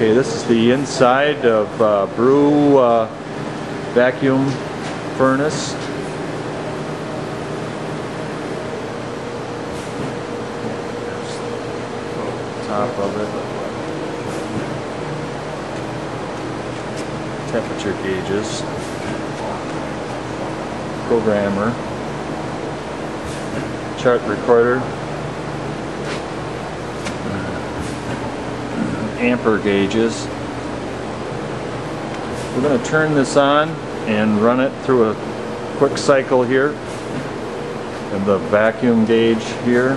Okay, this is the inside of Brew vacuum furnace. Top of it. Temperature gauges. Programmer. Chart recorder. Ampere gauges. We're going to turn this on and run it through a quick cycle here, and the vacuum gauge here.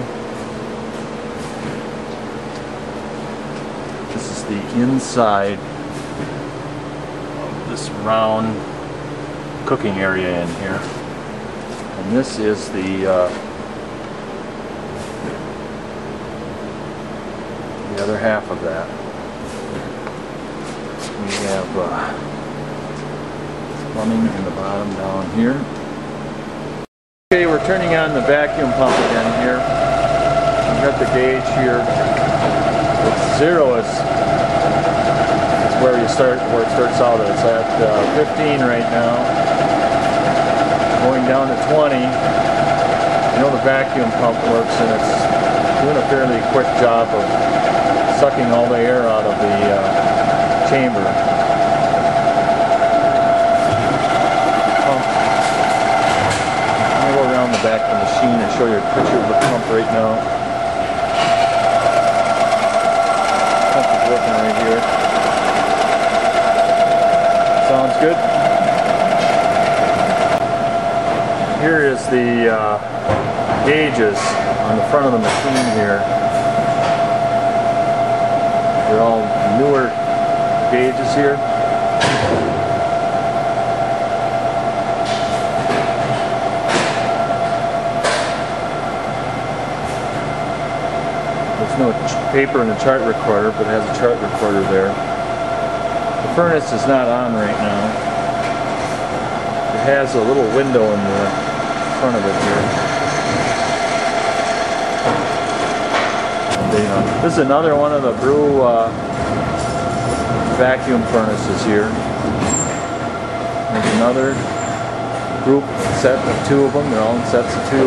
This is the inside of this round cooking area in here, and this is the other half of that. We have plumbing in the bottom down here. Okay, we're turning on the vacuum pump again here. We've got the gauge here. It's 0 is where it starts out. It's at 15 right now. Going down to 20. You know the vacuum pump works, and it's doing a fairly quick job of sucking all the air out of the chamber. I'm going to go around the back of the machine and show you a picture of the pump right now. The pump is working right here. Sounds good. Here is the gauges on the front of the machine here. They're all newer gauges here. There's no paper in the chart recorder, but it has a chart recorder there. The furnace is not on right now. It has a little window in the front of it here. This is another one of the Brew vacuum furnaces here. There's another group set of 2 of them. They're all in sets of 2.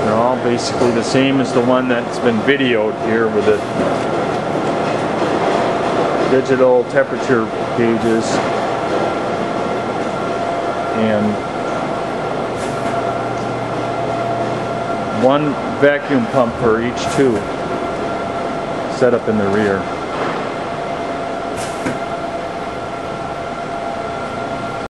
They're all basically the same as the one that's been videoed here with the digital temperature gauges. And one vacuum pump for each 2 set up in the rear.